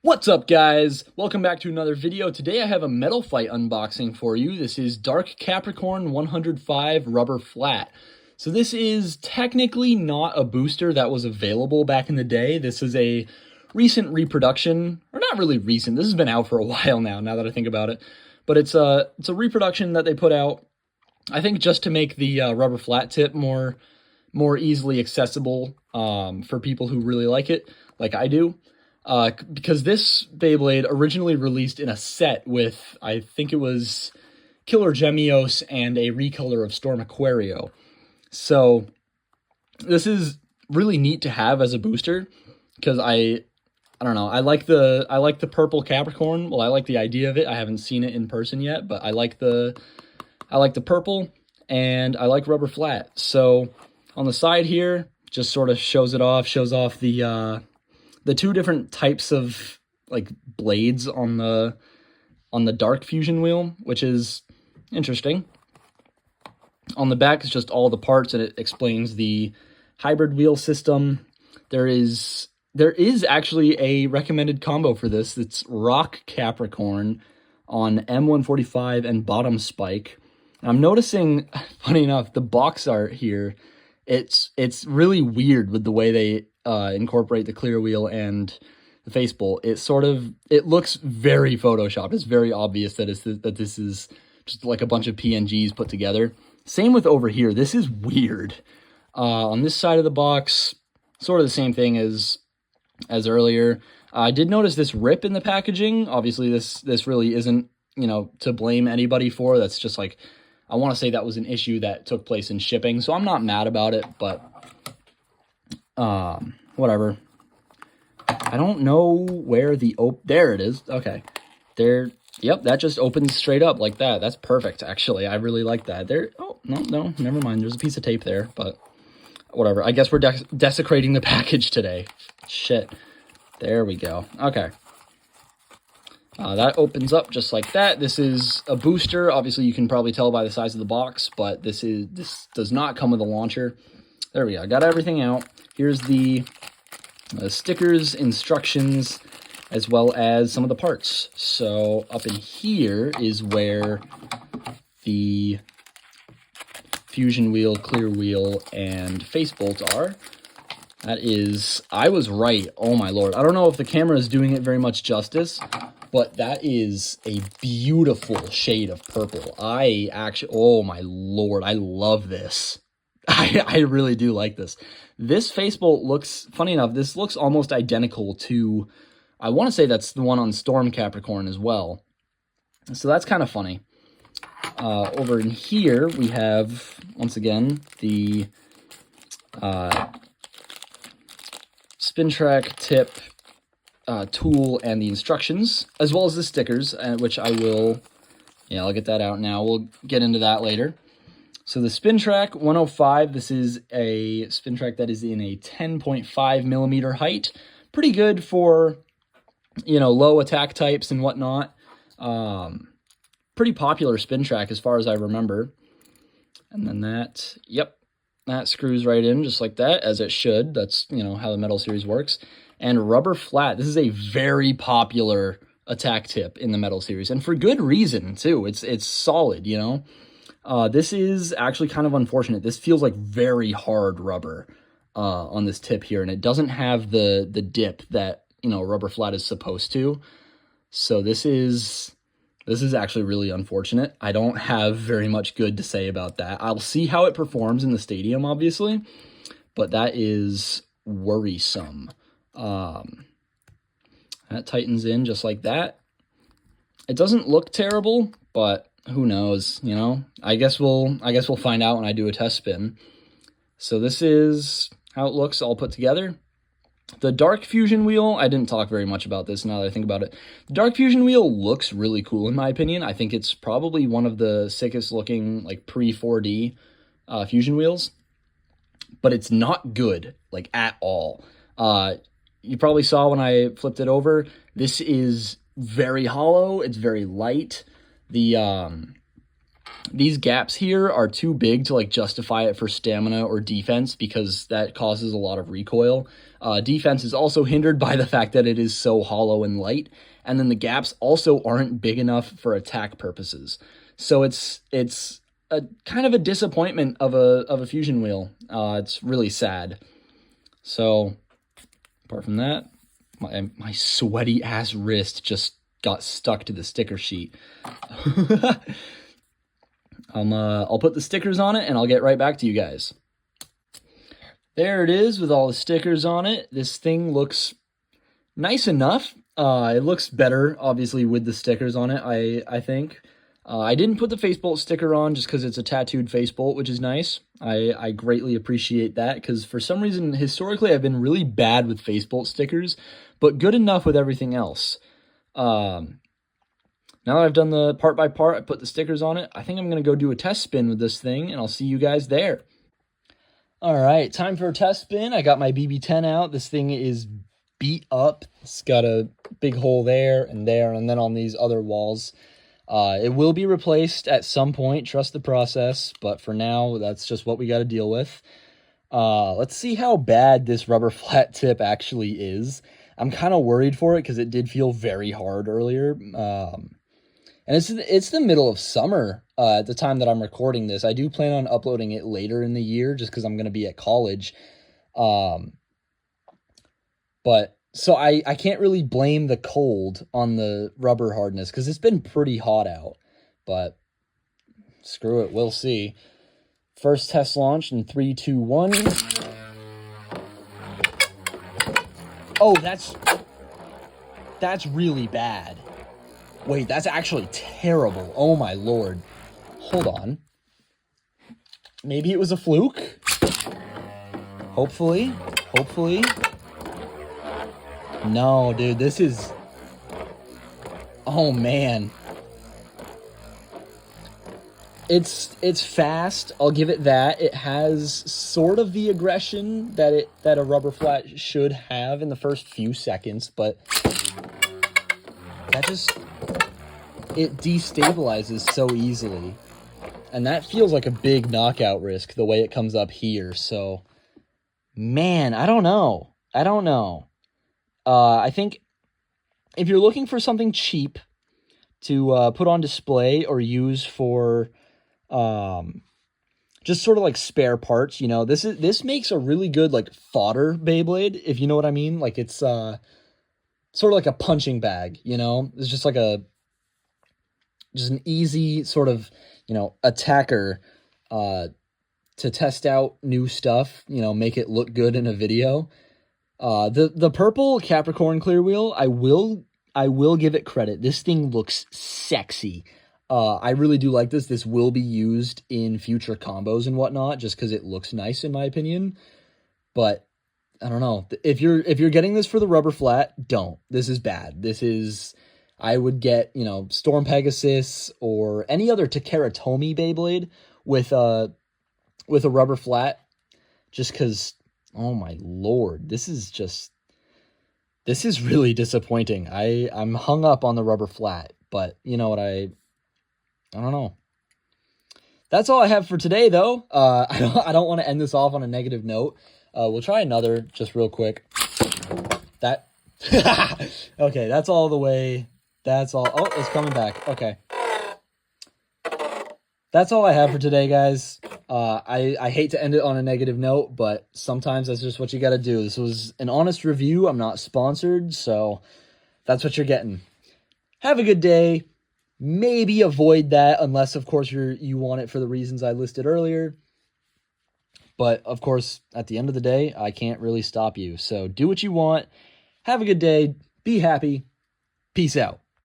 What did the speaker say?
What's up, guys? Welcome back to another video. Today I have a Metal Fight unboxing for you. This is Dark Capricorne 105 Rubber Flat. So this is technically not a booster that was available back in the day. This is a recent reproduction, or not really recent. This has been out for a while now that I think about it. But it's a reproduction that they put out, I think, just to make the rubber flat tip more easily accessible for people who really like it, like I do. Because this Beyblade originally released in a set with, I think it was Killer Gemios and a recolor of Storm Aquario. So this is really neat to have as a booster because I don't know, I like the purple Capricorn. Well, I like the idea of it. I haven't seen it in person yet, but I like the purple and I like rubber flat. So on the side here, just sort of shows off the two different types of like blades on the Dark Fusion wheel, which is interesting. On the back is just all the parts, and it explains the hybrid wheel system. There is actually a recommended combo for this. It's Rock Capricorne on M145 and bottom spike. And I'm noticing, funny enough, the box art here, it's really weird with the way they incorporate the clear wheel and the facebolt. It looks very photoshopped. It's very obvious that this is just like a bunch of PNGs put together. Same with over here. This is weird. On this side of the box, sort of the same thing as earlier. I did notice this rip in the packaging. Obviously, this really isn't, to blame anybody for. That's just like, I want to say that was an issue that took place in shipping, so I'm not mad about it, but whatever. I don't know where there it is. Okay. There, yep, that just opens straight up like that. That's perfect, actually. I really like that. Oh, no, never mind. There's a piece of tape there, but whatever. I guess we're desecrating the package today. Shit. There we go. Okay. That opens up just like that. This is a booster. Obviously, you can probably tell by the size of the box, but this does not come with a launcher. There we go. I got everything out. Here's the stickers, instructions, as well as some of the parts. So up in here is where the fusion wheel, clear wheel, and facebolt are. I was right. Oh my lord. I don't know if the camera is doing it very much justice, but that is a beautiful shade of purple. Oh my lord, I love this. I really do like this. This facebolt looks, funny enough, this looks almost identical to, I want to say that's the one on Storm Capricorne as well. So that's kind of funny. Over in here, we have, once again, the spin track tip tool and the instructions, as well as the stickers, which I'll get that out now. We'll get into that later. So the spin track 105, this is a spin track that is in a 10.5 millimeter height. Pretty good for, low attack types and whatnot. Pretty popular spin track as far as I remember. And then that screws right in just like that, as it should. That's, how the metal series works. And rubber flat, this is a very popular attack tip in the metal series, and for good reason too. It's solid, This is actually kind of unfortunate. This feels like very hard rubber on this tip here, and it doesn't have the dip that, rubber flat is supposed to. So this is actually really unfortunate. I don't have very much good to say about that. I'll see how it performs in the stadium, obviously, but that is worrisome. That tightens in just like that. It doesn't look terrible, but who knows, I guess we'll find out when I do a test spin. So this is how it looks all put together. The Dark Fusion wheel, I didn't talk very much about this now that I think about it. The Dark Fusion wheel looks really cool in my opinion. I think it's probably one of the sickest looking like pre-4D fusion wheels, but it's not good like at all. You probably saw when I flipped it over, this is very hollow. It's very light. The These gaps here are too big to like justify it for stamina or defense because that causes a lot of recoil. Defense is also hindered by the fact that it is so hollow and light, and then the gaps also aren't big enough for attack purposes. So it's a kind of a disappointment of a fusion wheel. It's really sad. So apart from that, my sweaty ass wrist just got stuck to the sticker sheet. I'll put the stickers on it and I'll get right back to you guys. There it is with all the stickers on it. This thing looks nice enough. It looks better, obviously, with the stickers on it, I think. I didn't put the face bolt sticker on just because it's a tattooed face bolt, which is nice. I greatly appreciate that because for some reason, historically, I've been really bad with face bolt stickers, but good enough with everything else. Now that I've done the part by part, I put the stickers on it, I think I'm going to go do a test spin with this thing, and I'll see you guys there. All right, time for a test spin. I got my BB10 out. This thing is beat up. It's got a big hole there, and then on these other walls. It will be replaced at some point, trust the process, but for now, that's just what we got to deal with. Let's see how bad this rubber flat tip actually is. I'm kind of worried for it because it did feel very hard earlier. And it's the middle of summer at the time that I'm recording this. I do plan on uploading it later in the year just because I'm going to be at college. But so I can't really blame the cold on the rubber hardness because it's been pretty hot out. But screw it, we'll see. First test launch in 3, 2, 1. Oh, that's really bad. Wait, that's actually terrible. Oh my lord. Hold on. Maybe it was a fluke? Hopefully. No, dude, this is... Oh man. It's fast, I'll give it that. It has sort of the aggression that a rubber flat should have in the first few seconds, but it destabilizes so easily. And that feels like a big knockout risk, the way it comes up here. So, man, I don't know. I think if you're looking for something cheap to put on display or use for just sort of like spare parts, you know, this makes a really good like fodder Beyblade, if you know what I mean. Like it's sort of like a punching bag, you know. It's just like just an easy sort of, you know, attacker to test out new stuff, you know, make it look good in a video. The purple Capricorne clear wheel, I will give it credit. This thing looks sexy. I really do like this. This will be used in future combos and whatnot, just because it looks nice in my opinion. But I don't know. If you're getting this for the rubber flat, don't. This is bad. I would get, you know, Storm Pegasus or any other Takara Tomy Beyblade with a rubber flat, just because, oh my lord, this is really disappointing. I'm hung up on the rubber flat, but you know what, I don't know. That's all I have for today, though. I don't want to end this off on a negative note. We'll try another just real quick. Okay, that's all the way. That's all. Oh, it's coming back. Okay. That's all I have for today, guys. I hate to end it on a negative note, but sometimes that's just what you got to do. This was an honest review. I'm not sponsored, so that's what you're getting. Have a good day. Maybe avoid that unless, of course, you want it for the reasons I listed earlier. But, of course, at the end of the day, I can't really stop you. So do what you want. Have a good day. Be happy. Peace out.